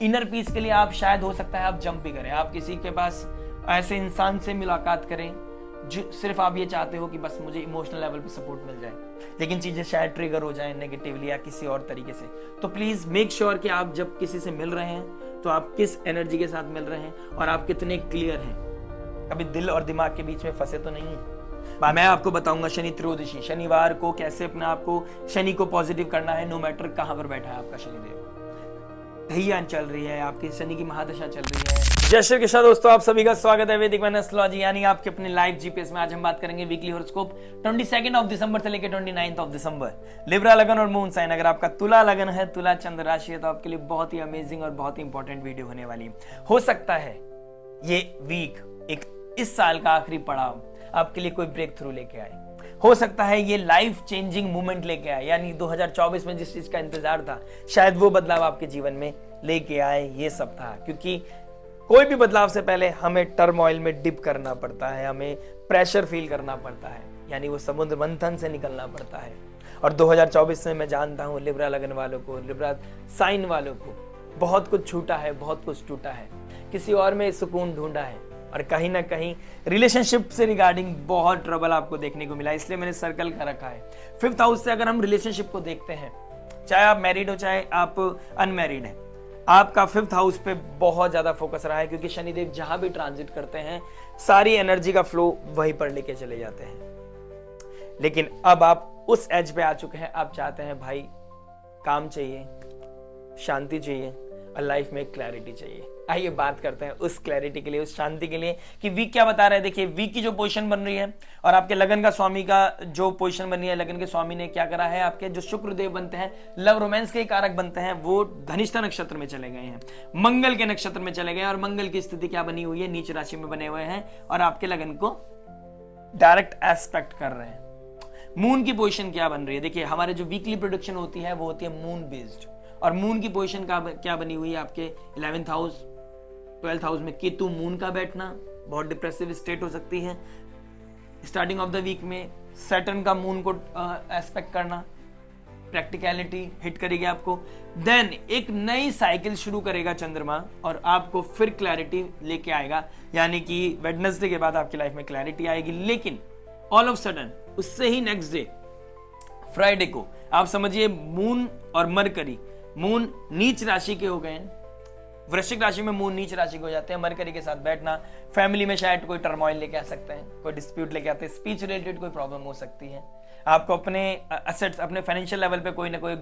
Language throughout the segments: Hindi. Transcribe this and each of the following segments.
इनर पीस के लिए आप शायद हो सकता है आप जंप भी करें, आप किसी के पास ऐसे इंसान से मुलाकात करें जो सिर्फ आप ये चाहते हो कि बस मुझे इमोशनल लेवल पे सपोर्ट मिल जाए, लेकिन चीजें शायद ट्रिगर हो जाए नेगेटिवली या किसी और तरीके से। तो प्लीज मेक श्योर कि आप जब किसी से मिल रहे हैं तो आप किस एनर्जी के साथ मिल रहे हैं और आप कितने क्लियर हैं, कभी दिल और दिमाग के बीच में फंसे तो नहीं है। मैं आपको बताऊंगा शनि त्रयोदशी शनिवार को कैसे अपने आप को शनि को पॉजिटिव करना है, नो मैटर कहां पर बैठा है आपका शनिदेव। धैर्य चल रही है, आपकी शनि की महादशा चल रही है। जय श्री कृष्ण दोस्तों, आप सभी का स्वागत है वैदिक मैन एस्ट्रोलॉजी यानी आपके अपने लाइव जीपीएस में। आज हम बात करेंगे वीकली हॉरोस्कोप 22 ऑफ दिसंबर से लेकर 29 ऑफ दिसंबर। लिब्रा लगन और मून साइन, अगर आपका तुला लगन है, तुला चंद्र राशि है, तो आपके लिए बहुत ही अमेजिंग और बहुत ही इंपॉर्टेंट वीडियो होने वाली है। हो सकता है ये वीक एक इस साल का आखिरी पड़ाव आपके लिए कोई ब्रेक थ्रू लेके आए, हो सकता है ये लाइफ चेंजिंग मूवमेंट लेके आए, यानी 2024 में जिस चीज का इंतजार था शायद वो बदलाव आपके जीवन में लेके आए ये सब था। क्योंकि कोई भी बदलाव से पहले हमें टर्मोइल में डिप करना पड़ता है, हमें प्रेशर फील करना पड़ता है, यानी वो समुद्र मंथन से निकलना पड़ता है। और 2024 में मैं जानता हूँ लिब्रा लगन वालों को, लिब्रा साइन वालों को बहुत कुछ छूटा है, बहुत कुछ टूटा है, किसी और में सुकून ढूंढा है और कहीं ना कहीं रिलेशनशिप से रिगार्डिंग बहुत ट्रबल आपको देखने को मिला। इसलिए मैंने सर्कल कर रखा है 5th हाउस से। अगर हम रिलेशनशिप को देखते हैं, चाहे आप मैरिड हो चाहे आप अनमैरिड हैं, आपका 5th हाउस पे बहुत ज्यादा फोकस रहा है, क्योंकि शनिदेव जहां भी ट्रांजिट करते हैं सारी एनर्जी का फ्लो वहीं पर लेके चले जाते हैं। लेकिन अब आप उस एज पे आ चुके हैं, आप चाहते हैं भाई काम चाहिए, शांति चाहिए और लाइफ में क्लैरिटी चाहिए। आइए बात करते हैं उस क्लैरिटी के लिए, उस शांति के लिए कि वीक क्या बता रहा है। देखिए वीक की जो पोजीशन बन रही है और आपके लगन का स्वामी का जो पोजीशन बन रही है, लगन के स्वामी ने क्या करा है, आपके जो शुक्र देव बनते हैं, लव रोमांस के कारक बनते हैं, वो धनिष्ठा नक्षत्र में चले गए हैं, मंगल के नक्षत्र में चले गए और मंगल की स्थिति क्या बनी हुई है, नीच राशि में बने हुए हैं और आपके लगन को डायरेक्ट एस्पेक्ट कर रहे हैं। मून की पोजीशन क्या बन रही है, देखिए हमारे जो वीकली प्रोडक्शन होती है वो होती है मून बेस्ड, और मून की पोजीशन क्या बनी हुई है आपके 11th हाउस 12th हाउस में केतु मून का बैठना, बहुत डिप्रेसिव स्टेट हो सकती है। स्टार्टिंग ऑफ द वीक में सैटर्न का मून को एस्पेक्ट करना, प्रैक्टिकलिटी हिट करेगी आपको। देन एक नई साइकिल शुरू करेगा चंद्रमा और आपको फिर क्लैरिटी लेके आएगा, यानी कि वेडनेसडे के बाद आपकी लाइफ में क्लैरिटी आएगी। लेकिन ऑल ऑफ सडन उससे ही नेक्स्ट डे फ्राइडे को आप समझिए मून और मरकरी, मून नीच राशि के हो गए हैं, वृश्चिक राशि में मून नीच राशि को जाते हैं, मरकरी के साथ बैठना, फैमिली में शायद कोई टर्मोइल लेके आ सकते हैं, कोई डिस्प्यूट लेके आते हैं, स्पीच रिलेटेड कोई प्रॉब्लम हो सकती है, आपको अपने असेट्स अपने फाइनेंशियल लेवल पे कोई ना कोई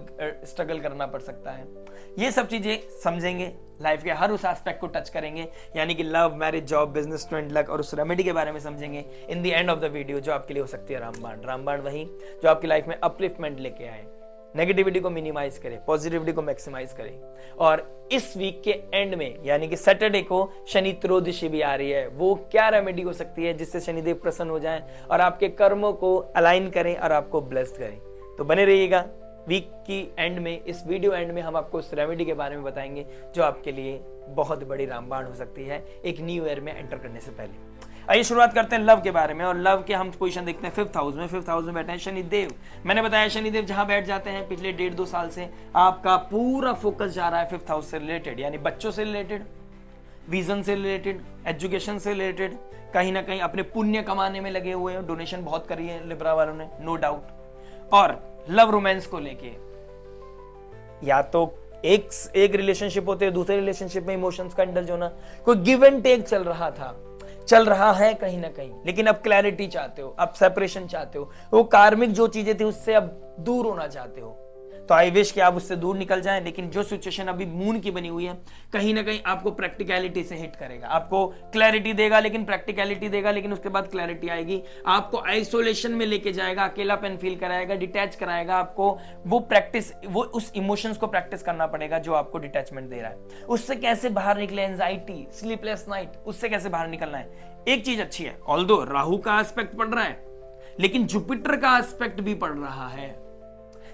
स्ट्रगल करना पड़ सकता है। ये सब चीजें समझेंगे, लाइफ के हर उस एस्पेक्ट को टच करेंगे, यानी कि love, marriage, job, business, trend, luck और उस रेमेडी के बारे में समझेंगे इन the end of the video, जो आपके लिए हो सकती है रामबाण। रामबाण वही जो आपकी लाइफ में अपलिफ्टमेंट लेके आए, नेगेटिविटी को मिनिमाइज करे, पॉजिटिविटी को मैक्सिमाइज करे। और इस वीक के एंड में यानी कि सैटरडे को शनि त्रयोदशी भी आ रही है, वो क्या रेमेडी हो सकती है जिससे शनिदेव प्रसन्न हो जाएं और आपके कर्मों को अलाइन करें और आपको ब्लेस्ड करें। तो बने रहिएगा, वीक की एंड में, इस वीडियो एंड में हम आपको उस रेमेडी के बारे में बताएंगे जो आपके लिए बहुत बड़ी रामबाण हो सकती है एक न्यू ईयर में एंटर करने से पहले। आइए शुरुआत करते हैं लव के बारे में, और लव के हम पोजीशन देखते हैं 5th हाउस में। 5th हाउस में बैठे हैं शनिदेव। मैंने बताया शनिदेव जहां बैठ जाते हैं पिछले 1.5-2 साल से आपका पूरा फोकस जा रहा है 5th हाउस से रिलेटेड, यानी बच्चों से रिलेटेड, विजन से रिलेटेड, एजुकेशन से रिलेटेड, कहीं ना कहीं अपने पुण्य कमाने में लगे हुए हैं, डोनेशन बहुत करी है लिब्रा वालों ने, नो डाउट। और लव रोमांस को लेके या तो एक रिलेशनशिप होते हैं, दूसरे रिलेशनशिप में इमोशंस का इंडल्ज होना, कोई गिव एंड टेक चल रहा है कहीं ना कहीं, लेकिन अब क्लैरिटी चाहते हो, अब सेपरेशन चाहते हो, वो कार्मिक जो चीजें थी उससे अब दूर होना चाहते हो। तो आई विश कि आप उससे दूर निकल जाएं, लेकिन जो सिचुएशन अभी मून की बनी हुई है कहीं ना कहीं आपको प्रैक्टिकलिटी से हिट करेगा, आपको क्लैरिटी देगा, लेकिन प्रैक्टिकलिटी देगा, लेकिन उसके बाद क्लैरिटी आएगी, आपको आइसोलेशन में लेके जाएगा, अकेलापन फील कराएगा, डिटैच कराएगा, आपको वो प्रैक्टिस, वो उस इमोशंस को प्रैक्टिस करना पड़ेगा जो आपको डिटैचमेंट दे रहा है। उससे कैसे बाहर निकले, एंजाइटी, स्लीपलेस नाइट, उससे कैसे बाहर निकलना है। एक चीज अच्छी है, ऑल्दो राहु का एस्पेक्ट पड़ रहा है, लेकिन जुपिटर का एस्पेक्ट भी पड़ रहा है,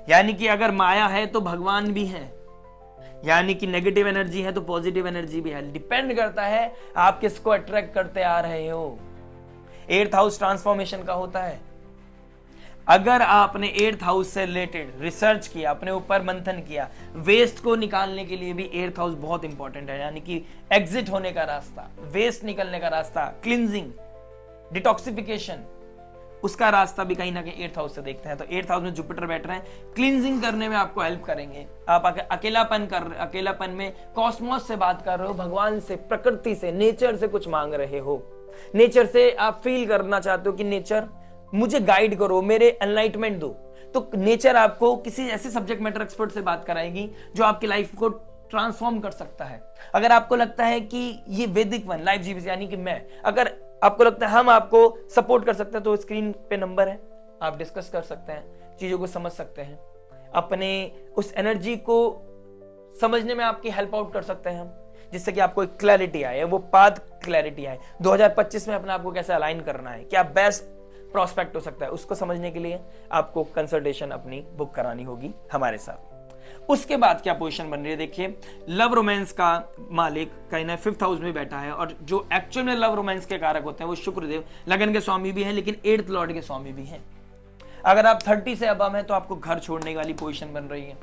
यानी कि अगर माया है तो भगवान भी है, यानी कि नेगेटिव एनर्जी है तो पॉजिटिव एनर्जी भी है। डिपेंड करता है आप किसको अट्रैक्ट करते आ रहे हो। 8th हाउस ट्रांसफॉर्मेशन का होता है। अगर आपने 8th हाउस से रिलेटेड रिसर्च किया, अपने ऊपर मंथन किया, वेस्ट को निकालने के लिए भी 8th हाउस बहुत इंपॉर्टेंट है, यानी कि एग्जिट होने का रास्ता, वेस्ट निकलने का रास्ता, क्लिनजिंग, डिटॉक्सिफिकेशन, उसका रास्ता भी कहीं ना कहीं 8th हाउस से देखते हैं। तो 8th हाउस में जुपिटर बैठ रहे हैं, क्लिनजिंग करने में आपको हेल्प करेंगे। आप अकेलापन में कॉस्मोस से बात कर रहे हो, भगवान से, प्रकृति से, नेचर से कुछ मांग रहे हो, नेचर से आप फील करना चाहते हो कि नेचर मुझे गाइड करो, मेरे एनलाइटमेंट दो। तो नेचर आपको किसी ऐसे सब्जेक्ट मैटर एक्सपर्ट से बात कराएगी जो आपकी लाइफ को ट्रांसफॉर्म कर सकता है। अगर आपको लगता है कि ये वैदिक वन लाइफ जीवी यानी कि मैं, अगर आपको लगता है हम आपको सपोर्ट कर सकते हैं, तो स्क्रीन पे नंबर है, आप डिस्कस कर सकते हैं, चीजों को समझ सकते हैं, अपने उस एनर्जी को समझने में आपकी हेल्प आउट कर सकते हैं हम, जिससे कि आपको एक क्लैरिटी आए, वो पाथ क्लैरिटी आए 2025 में अपने आपको कैसे अलाइन करना है, क्या बेस्ट प्रोस्पेक्ट हो सकता है, उसको समझने के लिए आपको कंसल्टेशन अपनी बुक करानी होगी हमारे साथ। उसके बाद क्या पोजीशन बन रही है देखिए, लव रोमांस का मालिक कहीं ना 5th हाउस में बैठा है, और जो एक्चुअल में लव रोमांस के कारक होते हैं वो शुक्रदेव लगन के स्वामी भी हैं, लेकिन 8th लॉर्ड के स्वामी भी हैं। अगर आप 30 से अबव हैं तो आपको घर छोड़ने वाली पोजीशन बन रही है,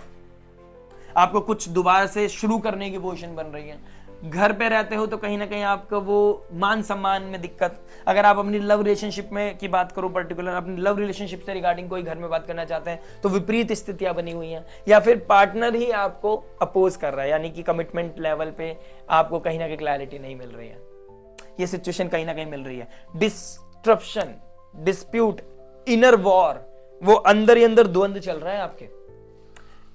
आपको कुछ दोबारा से शुरू करने की पोजीशन बन रही है। घर पे रहते हो तो कहीं ना कहीं आपका वो मान सम्मान में दिक्कत, अगर आप अपनी लव रिलेशनशिप में की बात करो, पर्टिकुलर अपनी लव रिलेशनशिप से रिगार्डिंग कोई घर में बात करना चाहते हैं तो विपरीत स्थितियां बनी हुई हैं, या फिर पार्टनर ही आपको अपोज कर रहा है, यानी कि कमिटमेंट लेवल पे आपको कहीं ना कहीं क्लैरिटी नहीं मिल रही है, ये सिचुएशन कहीं ना कहीं मिल रही है। डिस्ट्रप्शन, डिस्प्यूट, इनर वॉर, वो अंदर ही अंदर द्वंद्व चल रहा है आपके।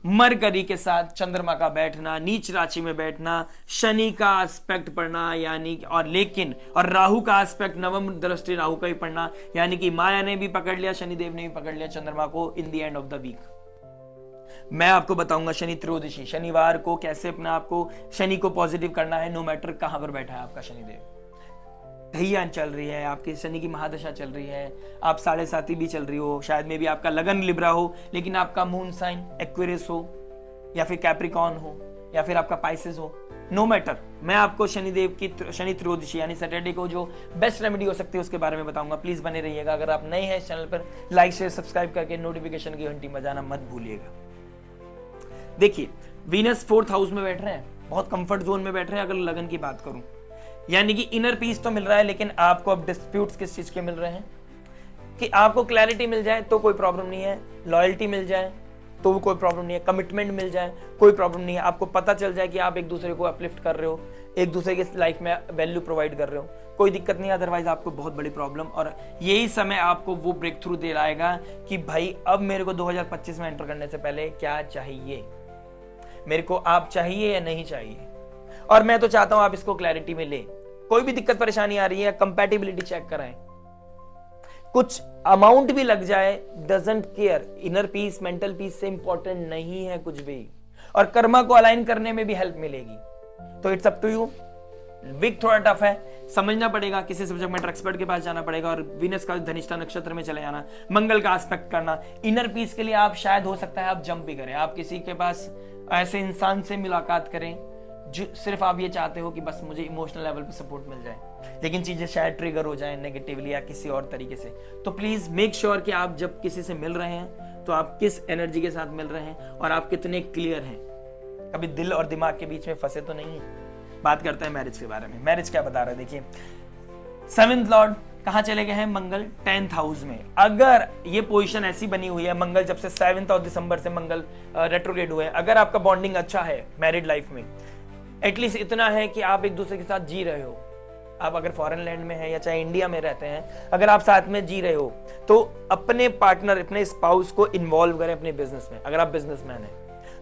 मरकरी के साथ चंद्रमा का बैठना, नीच राशि में बैठना, शनि का एस्पेक्ट पढ़ना, यानी और राहु का एस्पेक्ट, नवम दृष्टि राहु का ही पढ़ना, यानी कि माया ने भी पकड़ लिया, शनिदेव ने भी पकड़ लिया चंद्रमा को in the end of the week. मैं आपको बताऊंगा शनि त्रयोदशी, शनिवार को कैसे अपने आप को शनि को पॉजिटिव करना है, नो मैटर कहां पर बैठा है आपका शनिदेव। धैया चल रही है, आपकी शनि की महादशा चल रही है, आप 7.5 भी चल रही हो, शायद में भी आपका लगन लिब्रा हो, लेकिन आपका मून साइन एक्वेरियस हो, या फिर कैप्रिकॉन हो, या फिर आपका पाइसेस हो, नो मैटर। मैं आपको शनिदेव की शनि त्रयोदशी यानी सैटरडे को जो बेस्ट रेमेडी हो सकती है उसके बारे में बताऊंगा। प्लीज बने रहिएगा। अगर आप नए हैं इस चैनल पर, लाइक शेयर सब्सक्राइब करके नोटिफिकेशन की घंटी बजाना मत भूलिएगा। देखिए, वीनस 4th हाउस में बैठ रहे हैं, बहुत कंफर्ट जोन में बैठ रहे हैं। अगर लगन की बात करूं, यानी कि इनर पीस तो मिल रहा है, लेकिन आपको अब डिस्प्यूट्स किस चीज के मिल रहे हैं कि आपको क्लैरिटी मिल जाए तो कोई प्रॉब्लम नहीं है, लॉयल्टी मिल जाए तो कोई प्रॉब्लम नहीं है, कमिटमेंट मिल जाए कोई प्रॉब्लम नहीं है, आपको पता चल जाए कि आप एक दूसरे को अपलिफ्ट कर रहे हो, एक दूसरे के लाइफ में वैल्यू प्रोवाइड कर रहे हो, कोई दिक्कत नहीं है। अदरवाइज आपको बहुत बड़ी प्रॉब्लम, और यही समय आपको वो ब्रेक थ्रू दे लाएगा कि भाई अब मेरे को 2025 में एंटर करने से पहले क्या चाहिए, मेरे को आप चाहिए या नहीं चाहिए। और मैं तो चाहता हूं आप इसको क्लैरिटी में ले। कोई भी दिक्कत परेशानी आ रही है, कंपैटिबिलिटी चेक कराएं, कुछ अमाउंट भी लग जाए, doesn't care, inner peace mental peace से इंपॉर्टेंट नहीं है कुछ भी, और कर्मा को अलाइन करने में भी हेल्प मिलेगी। तो it's up to you. Week थोड़ा टफ है, समझना पड़ेगा, किसी सब्जेक्ट मैटर एक्सपर्ट के पास जाना पड़ेगा, और वीनस का धनिष्ठा नक्षत्र में चले जाना, मंगल का एस्पेक्ट करना। इनर पीस के लिए आप शायद हो सकता है आप जंप भी करें, आप किसी के पास ऐसे इंसान से मुलाकात करें जो सिर्फ आप ये चाहते हो कि बस मुझे इमोशनल लेवल पे सपोर्ट मिल जाए, लेकिन चीजें शायद ट्रिगर हो जाए नेगेटिवली या किसी और तरीके से। तो प्लीज मेक श्योर कि आप जब किसी से मिल रहे हैं तो आप किस एनर्जी के साथ मिल रहे हैं और आप कितने क्लियर हैं, कभी दिल और दिमाग के बीच में फंसे तो नहीं है। बात करते हैं मैरिज के बारे में। मैरिज क्या बता रहे हैं देखिए, 7th लॉर्ड कहां चले गए हैं, मंगल 10th हाउस में। अगर ये पोजीशन ऐसी बनी हुई है, मंगल जब से 7 दिसंबर से मंगल रेट्रोग्रेड हुए, अगर आपका बॉन्डिंग अच्छा है मैरिड लाइफ में, एटलीस्ट इतना है कि आप एक दूसरे के साथ जी रहे हो, आप अगर फॉरेन लैंड में हैं या चाहे इंडिया में रहते हैं, अगर आप साथ में जी रहे हो तो अपने पार्टनर, अपने स्पाउस को इन्वॉल्व करें अपने बिजनेस में। अगर आप बिजनेसमैन हैं,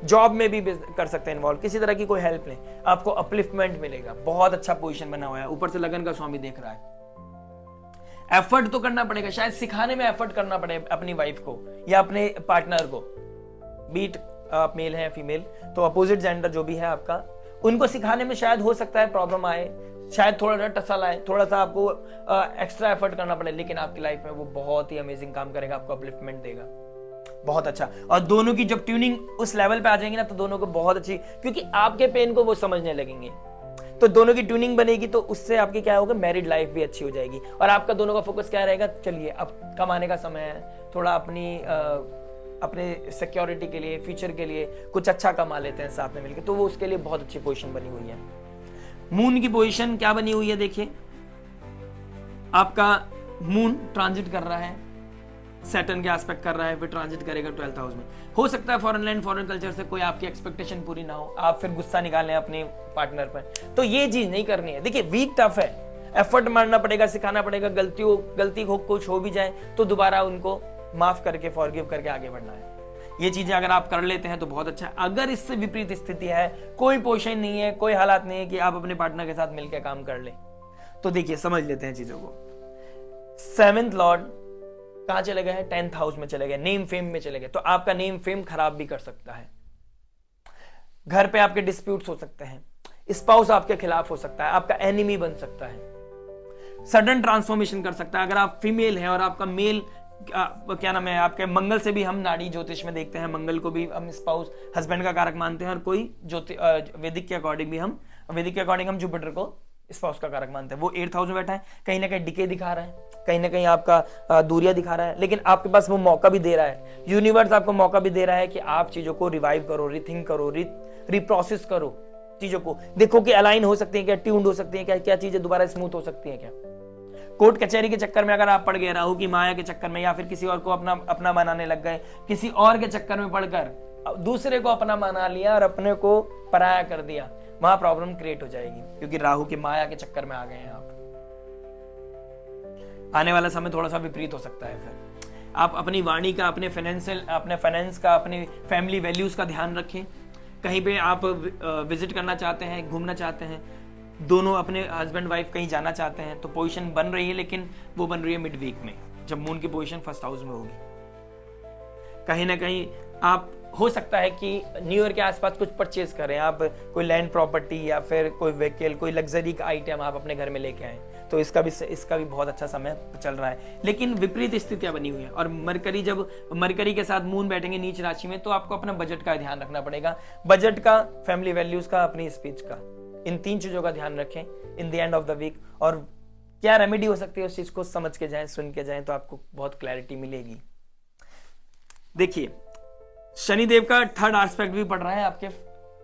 जॉब में भी कर सकते हैं इन्वॉल्व, किसी तरह की कोई हेल्प लें, आपको अपलिफ्टमेंट मिलेगा। बहुत अच्छा पोजीशन बना हुआ है, ऊपर से लगन का स्वामी देख रहा है। एफर्ट तो करना पड़ेगा, शायद सिखाने में एफर्ट करना पड़े अपनी वाइफ को या अपने पार्टनर को, बीट आप मेल है फीमेल, तो अपोजिट जेंडर जो भी है आपका, उनको सिखाने में शायद हो सकता है प्रॉब्लम आए, शायद थोड़ा सा टसल आए, थोड़ा सा आपको एक्स्ट्रा एफर्ट करना पड़े, लेकिन आपकी लाइफ में वो बहुत ही अमेजिंग काम करेगा, आपको अपलिफ्टमेंट देगा, बहुत अच्छा। और दोनों की जब ट्यूनिंग उस लेवल पे आ जाएंगे ना, तो दोनों को बहुत अच्छी, क्योंकि आपके पेन को वो समझने लगेंगे। तो दोनों की ट्यूनिंग बनेगी तो उससे आपकी क्या होगा, मैरिड लाइफ भी अच्छी हो जाएगी। और आपका दोनों का फोकस क्या रहेगा, चलिए अब कमाने का समय है, थोड़ा अपने सिक्योरिटी के लिए, फ्यूचर के लिए कुछ अच्छा कमा लेते हैं साथ में मिलकर, तो वो उसके लिए बहुत अच्छी पोजीशन बनी हुई है। मून की पोजीशन क्या बनी हुई है, देखिए आपका मून ट्रांजिट कर रहा है, सैटर्न के एस्पेक्ट कर रहा है, फिर ट्रांजिट करेगा 12th हाउस में। हो सकता है फॉरेन लैंड, फॉरेन कल्चर से कोई आपकी एक्सपेक्टेशन पूरी ना हो, आप फिर गुस्सा निकालें अपने पार्टनर पर, तो ये चीज नहीं करनी है। देखिए वीक टफ है, एफर्ट मारना पड़ेगा, सिखाना पड़ेगा, गलती हो कुछ हो भी जाए तो दोबारा उनको माफ करके, फॉरगिव करके आगे बढ़ना है। ये चीजें अगर आप कर लेते हैं तो बहुत अच्छा है। अगर इससे विपरीत स्थिति है, कोई पोजीशन नहीं है, कोई हालात नहीं है कि आप अपने पार्टनर के साथ मिलकर काम कर ले, तो देखिए समझ लेते हैं चीजों को। 7th लॉर्ड कहां चले गए हैं, 10th हाउस में चले गए, नेम फेम में चले गए, तो आपका नेम फेम खराब भी कर सकता है। घर पे आपके डिस्प्यूट्स हो सकते हैं, स्पाउस आपके खिलाफ हो सकता है, आपका एनिमी बन सकता है, सडन ट्रांसफॉर्मेशन कर सकता है। अगर आप फीमेल हैं और आपका मेल क्या नाम है, आपके मंगल से भी हम नाड़ी ज्योतिष में देखते हैं, मंगल को भी हम स्पाउस हस्बैंड का कारक मानते हैं, और कोई वैदिक के अकॉर्डिंग हम जुपिटर को स्पाउस का कारक मानते हैं। वो 8th हाउस में बैठा है, कहीं ना कहीं डिके दिखा रहा है, कहीं ना कहीं आपका दूरिया दिखा रहा है, लेकिन आपके पास वो मौका भी दे रहा है, यूनिवर्स आपको मौका भी दे रहा है कि आप चीजों को रिवाइव करो, रिथिंक करो, रिप्रोसेस करो, चीजों को देखो कि अलाइन हो सकती है क्या, ट्यून्ड हो सकती है क्या, क्या चीजें दोबारा स्मूथ हो सकती है क्या। कोर्ट कचहरी के चक्कर में अगर आप पड़ गए, राहु की माया के चक्कर में, या फिर किसी और को अपना बनाने लग गए, किसी और के चक्कर में पड़कर दूसरे को अपना बना लिया और अपने को पराया कर दिया, वहां प्रॉब्लम क्रिएट हो जाएगी, क्योंकि राहु की माया के चक्कर में आ गए हैं आप। आने वाला समय थोड़ा सा विपरीत हो सकता है। फिर आप अपनी वाणी का, अपने फाइनेंस का, अपने फैमिली वैल्यूज का ध्यान रखें। कहीं पे आप विजिट करना चाहते हैं, घूमना चाहते हैं, दोनों अपने हस्बैंड वाइफ कहीं जाना चाहते हैं, तो पोजीशन बन रही है, लेकिन वो बन रही है मिड वीक में, जब मून की पोजीशन 1st हाउस में होगी। कहीं ना कहीं आप हो सकता है कि न्यू ईयर के आसपास कुछ परचेज करें, आप कोई लैंड प्रॉपर्टी या फिर कोई व्हीकल, कोई लग्जरी का आइटम आप अपने घर में लेके आए, तो इसका भी बहुत अच्छा समय चल रहा है। लेकिन विपरीत स्थितियां बनी हुई है, और मरकरी के साथ मून बैठेंगे नीच राशि में, तो आपको अपना बजट का ध्यान रखना पड़ेगा, बजट का, फैमिली वैल्यूज का, अपनी स्पीच का, इन 3 चीजों का ध्यान रखें in the end of the week. और क्या रेमेडी हो सकती है उस चीज को समझ के जाएं, सुन के जाएं, तो आपको बहुत क्लैरिटी मिलेगी। देखिए शनिदेव का 3rd एस्पेक्ट भी पड़ रहा है आपके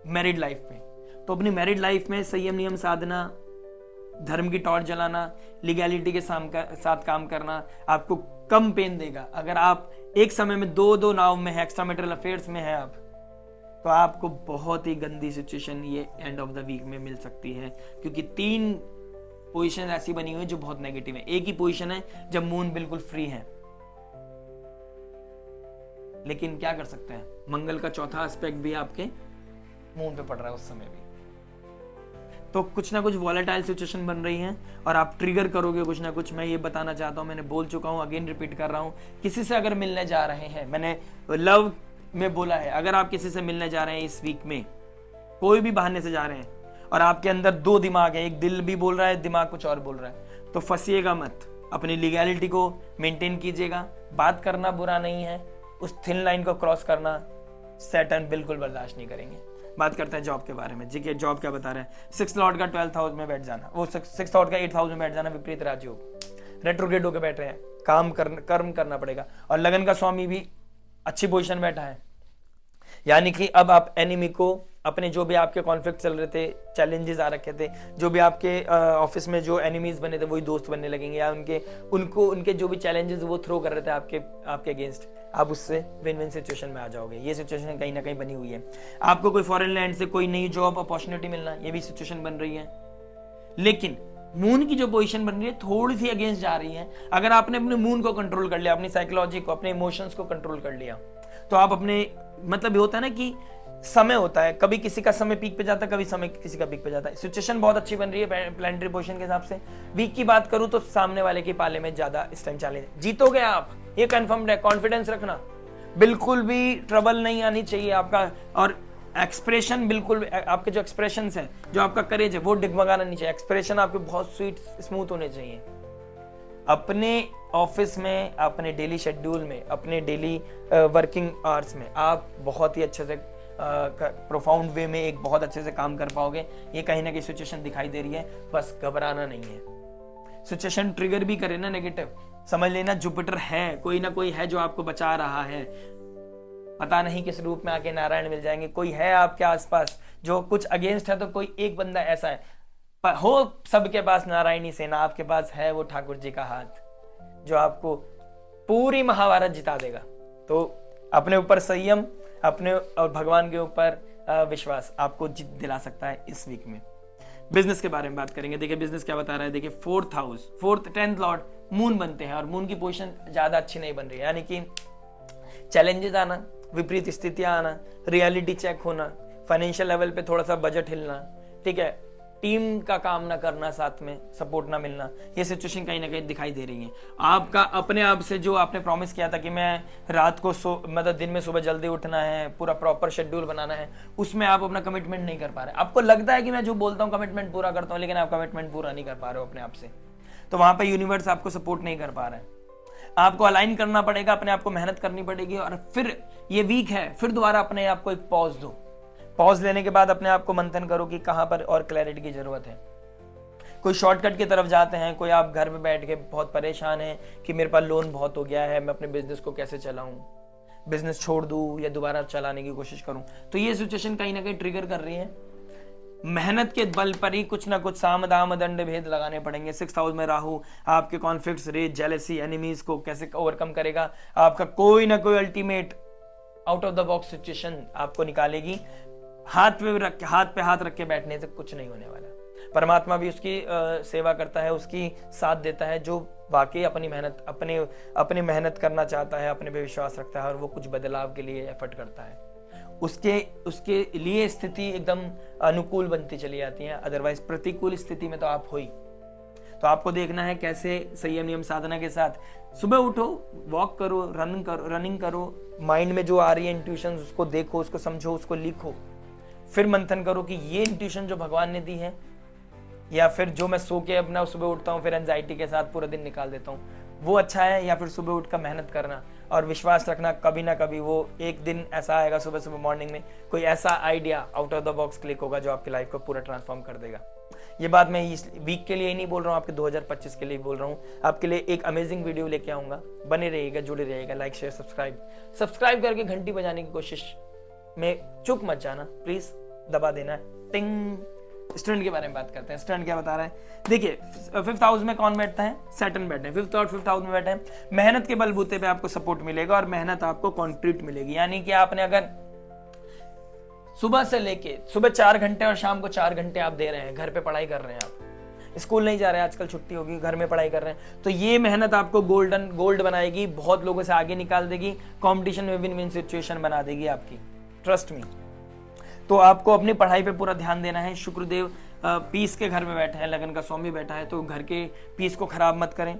मैरिड लाइफ में, तो अपनी मैरिड लाइफ में संयम नियम साधना, धर्म की टॉर्च जलाना, लीगैलिटी के साथ काम करना आपको कम पेन देगा। अगर आप एक समय में 2 नाव में है, एक्स्ट्रा मैरिटल अफेयर्स में है आप, तो आपको बहुत ही गंदी सिचुएशन ये एंड ऑफ द वीक में मिल सकती है, क्योंकि 3 पोजीशन ऐसी बनी हुई है जो बहुत नेगेटिव है। एक ही पोजीशन है जब मून बिल्कुल फ्री है, लेकिन क्या कर सकते हैं, मंगल का 4था एस्पेक्ट भी आपके मून पे पड़ रहा है उस समय भी, तो कुछ ना कुछ वॉलेटाइल सिचुएशन बन रही है और आप ट्रिगर करोगे कुछ ना कुछ। मैं ये बताना चाहता हूं, मैंने बोल चुका हूं, अगेन रिपीट कर रहा हूं, किसी से अगर मिलने जा रहे हैं, मैंने लव में बोला है, अगर आप किसी से मिलने जा रहे हैं इस वीक में, कोई भी बहाने से जा रहे हैं, और आपके अंदर 2 दिमाग है, एक दिल भी बोल रहा है, दिमाग कुछ और बोल रहा है, तो फंसिएगा मत, अपनी लीगैलिटी को मेंटेन कीजिएगा। बात करना बुरा नहीं है, उस थिन लाइन को क्रॉस करना सैटर्न बिल्कुल बर्दाश्त नहीं करेंगे। बात करते हैं जॉब के बारे में। जी के जॉब क्या बता रहे हैं, 6th लॉर्ड का 12th हाउस में बैठ जाना, वो 6th लॉर्ड का 8th हाउस में बैठ जाना, विपरीत राजयोग, रेट्रोग्रेड होकर बैठ रहे हैं, कर्म करना पड़ेगा। और लगन का स्वामी भी अच्छी पोजीशन बैठा है, यानी कि अब आप एनिमी को, अपने जो भी आपके कॉन्फ्लिक्ट चल रहे थे, चैलेंजेस आ रखे थे, जो भी आपके ऑफिस में जो एनिमीज बने थे वही दोस्त बनने लगेंगे, या उनके जो भी चैलेंजेस वो थ्रो कर रहे थे आपके अगेंस्ट, आप उससे विन विन सिचुएशन में आ जाओगे। ये सिचुएशन कहीं ना कहीं बनी हुई है। आपको कोई फॉरेन लैंड से कोई नई जॉब अपॉर्चुनिटी मिलना, ये भी सिचुएशन बन रही है। लेकिन मून की जो पोजीशन बन रही है थोड़ी सी अगेंस्ट जा रही है। अगर आपने अपने मून को कंट्रोल कर लिया, अपनी साइकोलॉजी को, अपने इमोशंस को कंट्रोल कर लिया, तो आप अपने, मतलब ये होता है ना कि समय होता है, कभी किसी का समय पीक पे जाता है, कभी समय किसी का पीक पे जाता है। सिचुएशन बहुत अच्छी बन रही है प्लैनेटरी पोजीशन के हिसाब से। वीक की बात करूं तो सामने वाले के पाले में ज्यादा इस टाइम चैलेंज, जीतोगे आप, ये कंफर्म है। कॉन्फिडेंस रखना, बिल्कुल भी ट्रबल नहीं आनी चाहिए आपका, और एक्सप्रेशन बिल्कुल, आपके जो एक्सप्रेशंस हैं, जो आपका करेज है, वो डिगमगाना नहीं चाहिए। एक्सप्रेशन आपके बहुत स्वीट स्मूथ होने चाहिए। अपने ऑफिस में, अपने डेली शेड्यूल में, अपने डेली वर्किंग आवर्स में आप बहुत ही अच्छे से प्रोफाउंड वे में एक बहुत अच्छे से काम कर पाओगे। ये कहीं ना कहीं सिचुएशन दिखाई दे रही है, बस घबराना नहीं है। सिचुएशन ट्रिगर भी करे ना नेगेटिव, समझ लेना जुपिटर है, कोई ना कोई है जो आपको बचा रहा है। पता नहीं किस रूप में आके नारायण मिल जाएंगे, कोई है आपके आसपास जो कुछ अगेंस्ट है, तो कोई एक बंदा ऐसा है हो सबके पास नारायणी सेना, आपके पास है वो ठाकुर जी का हाथ जो आपको पूरी महाभारत जिता देगा। तो अपने ऊपर संयम, अपने और भगवान के ऊपर विश्वास आपको जीत दिला सकता है इस वीक में। बिजनेस के बारे में बात करेंगे। देखिए बिजनेस क्या बता रहा है, देखिए 4th house, 4th 10th Lord moon बनते हैं और मून की पोजीशन ज्यादा अच्छी नहीं बन रही है, यानी कि चैलेंजेस आना, विपरीत स्थितियां आना, रियलिटी चेक होना, फाइनेंशियल लेवल पे थोड़ा सा बजट हिलना, ठीक है, टीम का काम ना करना, साथ में सपोर्ट ना मिलना, ये सिचुएशन कहीं ना कहीं दिखाई दे रही है। आपका अपने आप से जो आपने प्रॉमिस किया था कि मैं रात को मतलब दिन में सुबह जल्दी उठना है, पूरा प्रॉपर शेड्यूल बनाना है, उसमें आप अपना कमिटमेंट नहीं कर पा रहे। आपको लगता है कि मैं जो बोलता हूँ कमिटमेंट पूरा करता हूँ, लेकिन आप कमिटमेंट पूरा नहीं कर पा रहे हो अपने आप से, तो वहां पर यूनिवर्स आपको सपोर्ट नहीं कर पा रहा है। आपको अलाइन करना पड़ेगा, अपने आप को मेहनत करनी पड़ेगी, और फिर ये वीक है, फिर दोबारा अपने आप को एक पॉज दो। पॉज लेने के बाद अपने आप को मंथन करो कि कहां पर और क्लैरिटी की जरूरत है। कोई शॉर्टकट की तरफ जाते हैं, कोई आप घर में बैठ के बहुत परेशान हैं कि मेरे पास लोन बहुत हो गया है, मैं अपने बिजनेस को कैसे चलाऊं, बिजनेस छोड़ दूं या दोबारा चलाने की कोशिश करूं, तो ये सिचुएशन कहीं ना कहीं ट्रिगर कर रही है। मेहनत के बल पर ही कुछ ना कुछ साम दाम दंड भेद लगाने पड़ेंगे। 6th हाउस में राहु आपके कॉन्फ्लिक्ट्स, रेज, जेलसी, एनिमीज को कैसे ओवरकम करेगा, आपका कोई ना कोई ultimate out of the box situation आपको निकालेगी। हाथ पे हाथ रख के बैठने से कुछ नहीं होने वाला। परमात्मा भी उसकी सेवा करता है, उसकी साथ देता है, जो वाकई अपनी मेहनत करना चाहता है, अपने पे विश्वास रखता है और वो कुछ बदलाव के लिए एफर्ट करता है। उसके लिए स्थिति एकदम अनुकूल बनती चली जाती है, अदरवाइज प्रतिकूल स्थिति में तो आप हो ही। तो आपको देखना है कैसे संयम नियम साधना के साथ सुबह उठो, वॉक करो, रनिंग करो, माइंड में जो आ रही है इंट्यूशन उसको देखो, उसको समझो, उसको लिखो, फिर मंथन करो कि ये इंट्यूशन जो भगवान ने दी है, या फिर जो मैं सो के अपना सुबह उठता हूँ फिर एंजाइटी के साथ पूरा दिन निकाल देता हूँ, वो अच्छा है, या फिर सुबह उठकर मेहनत करना और विश्वास रखना कभी ना कभी वो एक दिन ऐसा आएगा सुबह मॉर्निंग में कोई ऐसा idea out of the box click होगा जो आपकी लाइफ को पूरा ट्रांसफॉर्म कर देगा। ये बात मैं इस वीक के लिए ही नहीं बोल रहा हूँ, आपके 2025 के लिए बोल रहा हूँ। आपके लिए एक अमेजिंग वीडियो लेके आऊंगा, बने रहिएगा, जुड़े रहिएगा, लाइक शेयर सब्सक्राइब करके घंटी बजाने की कोशिश में चुप मत जाना, प्लीज दबा देना, टिंग। स्टूडेंट के बारे में बात करते हैं। स्टूडेंट क्या बता रहा है, देखिए 5th हाउस में कौन बैठता है, सैटर्न बैठे हैं, 5th और 5th हाउस में बैठे हैं। मेहनत के बलबूते पे आपको सपोर्ट मिलेगा और मेहनत आपको कॉन्क्रीट मिलेगी, यानी कि आपने अगर सुबह से लेके सुबह 4 घंटे और शाम को 4 घंटे आप दे रहे हैं, घर पे पढ़ाई कर रहे हैं, आप स्कूल नहीं जा रहे हैं, आजकल छुट्टी होगी, घर में पढ़ाई कर रहे हैं, तो ये मेहनत आपको गोल्ड बनाएगी, बहुत लोगों से आगे निकाल देगी, कंपटीशन में विन विन सिचुएशन बना देगी आपकी, ट्रस्ट मी। तो आपको अपनी पढ़ाई पे पूरा ध्यान देना है। शुक्रदेव पीस के घर में बैठा है, लगन का स्वामी बैठा है, तो घर के पीस को खराब मत करें,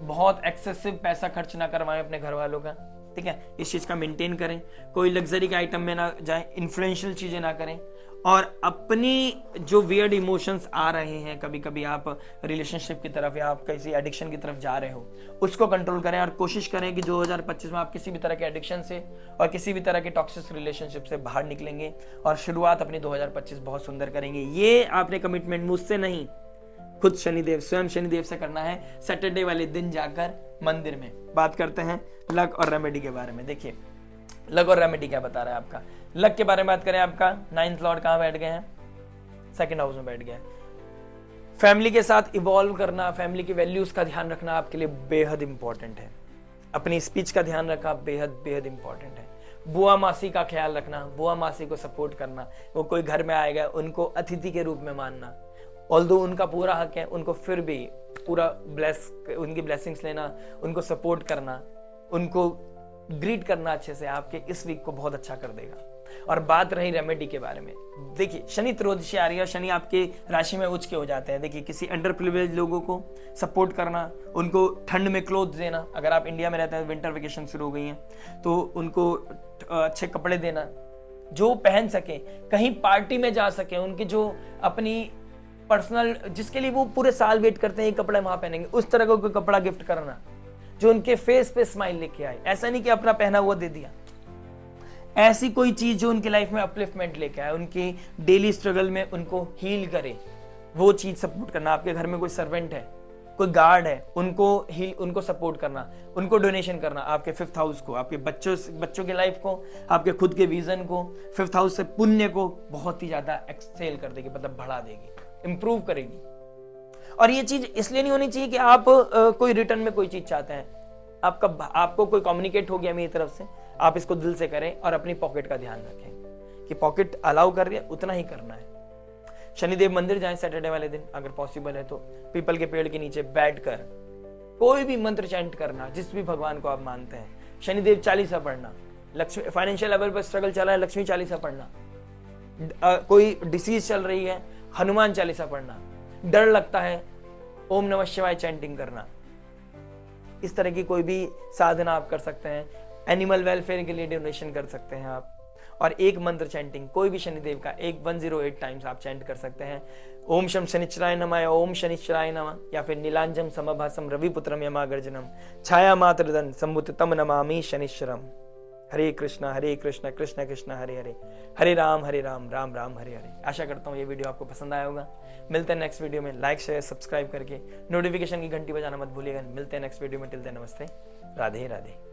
बहुत एक्सेसिव पैसा खर्च ना करवाएं अपने घर वालों का, ठीक है, इस चीज का मेंटेन करें, कोई लग्जरी के आइटम में ना जाएं, इन्फ्लुएंशियल चीजें ना करें, और अपनी जो वियर्ड इमोशंस आ रहे हैं, कभी कभी आप रिलेशनशिप की तरफ या आप किसी एडिक्शन की तरफ जा रहे हो, उसको कंट्रोल करें और कोशिश करें कि 2025 में आप किसी भी तरह के एडिक्शन से और किसी भी तरह के टॉक्सिक रिलेशनशिप से बाहर निकलेंगे और शुरुआत अपनी 2025 बहुत सुंदर करेंगे। ये आपने कमिटमेंट मुझसे नहीं, खुद शनिदेव, स्वयं शनिदेव से करना है, सैटरडे वाले दिन जाकर मंदिर में। बात करते हैं लक और रेमेडी के बारे में। देखिए लक और रेमेडी क्या बता रहा है आपका। लक के बारे में बात करें, आपका 9th लॉर्ड कहां बैठ गए हैं, 2nd हाउस में बैठ गए। फैमिली के साथ इवॉल्व करना, फैमिली की वैल्यूज का ध्यान रखना आपके लिए बेहद इंपॉर्टेंट है। अपनी स्पीच का ध्यान रखना बेहद इंपॉर्टेंट है। बुआ मासी का ख्याल रखना, बुआ मासी को सपोर्ट करना, वो कोई घर में आएगा उनको अतिथि के रूप में मानना, ऑल्दो उनका पूरा हक है, उनको फिर भी पूरा उनकी ब्लेसिंग्स लेना, उनको सपोर्ट करना, उनको ग्रीट करना अच्छे से, आपके इस वीक को बहुत अच्छा कर देगा। और बात रही रेमेडी के बारे में, देखिए शनि त्रयोदशी आ रही है, शनि आपके राशि में उच्च के हो जाते हैं। देखिए किसी अंडर प्रिविलेज लोगों को सपोर्ट करना, उनको ठंड में क्लोथ देना, अगर आप इंडिया में रहते हैं विंटर वेकेशन शुरू हो गई हैं तो उनको अच्छे कपड़े देना जो पहन सके, कहीं पार्टी में जा सके, उनकी जो अपनी पर्सनल जिसके लिए वो पूरे साल वेट करते हैं ये कपड़े वहां पहनेंगे, उस तरह का कोई कपड़ा गिफ्ट करना जो उनके फेस पे स्माइल लेके आए। ऐसा नहीं कि अपना पहना हुआ दे दिया, ऐसी कोई चीज जो उनकी लाइफ में अपलिफ्टमेंट लेके आए, उनकी डेली स्ट्रगल में उनको हील करे, वो चीज सपोर्ट करना। आपके घर में कोई सर्वेंट है, कोई गार्ड है, उनको सपोर्ट करना, उनको डोनेशन करना, आपके 5th हाउस को, आपके बच्चों के लाइफ को, आपके खुद के विजन को, 5th हाउस से पुण्य को बहुत ही ज्यादा एक्सेल कर देगी, मतलब बढ़ा देगी, इंप्रूव करेगी। और ये चीज इसलिए नहीं होनी चाहिए कि आप कोई रिटर्न में कोई चीज चाहते हैं। आपको कोई कम्युनिकेट हो गया मेरी तरफ से, आप इसको दिल से करें और अपनी पॉकेट का ध्यान रखें कि पॉकेट अलाउ कर रही है उतना ही करना है। शनिदेव मंदिर जाएं सैटरडे वाले दिन, अगर पॉसिबल है तो पीपल के पेड़ के नीचे बैठकर कोई भी मंत्र चैंट करना, जिस भी भगवान को आप मानते हैं। शनिदेव चालीसा पढ़ना, लक्ष्मी फाइनेंशियल लेवल पर स्ट्रगल चला है, लक्ष्मी चालीसा पढ़ना, कोई डिसीज चल रही है, हनुमान चालीसा पढ़ना, डर लगता है, ओम नमः शिवाय चैंटिंग करना। इस तरह की कोई भी साधना आप कर सकते हैं। एनिमल वेलफेयर के लिए डोनेशन कर सकते हैं आप। और एक मंत्र चैंटिंग कोई भी शनिदेव का 108 टाइम्स आप चैंट कर सकते हैं। ओम शम शनिश्चराय नमः, ओम शनिश्चराय नमः, या फिर नीलांजम समभासम रविपुत्रम यमागर्जनम छाया मात्रदन सम्मुततम नमामि शनिश्चरम। हरे कृष्णा कृष्ण कृष्ण हरे हरे, हरे राम राम राम हरे हरे। आशा करता हूँ ये वीडियो आपको पसंद आया होगा। मिलते हैं नेक्स्ट वीडियो में। लाइक शेयर सब्सक्राइब करके नोटिफिकेशन की घंटी बजाना मत भूलिएगा। मिलते हैं नेक्स्ट वीडियो में। टिल देन नमस्ते, राधे राधे।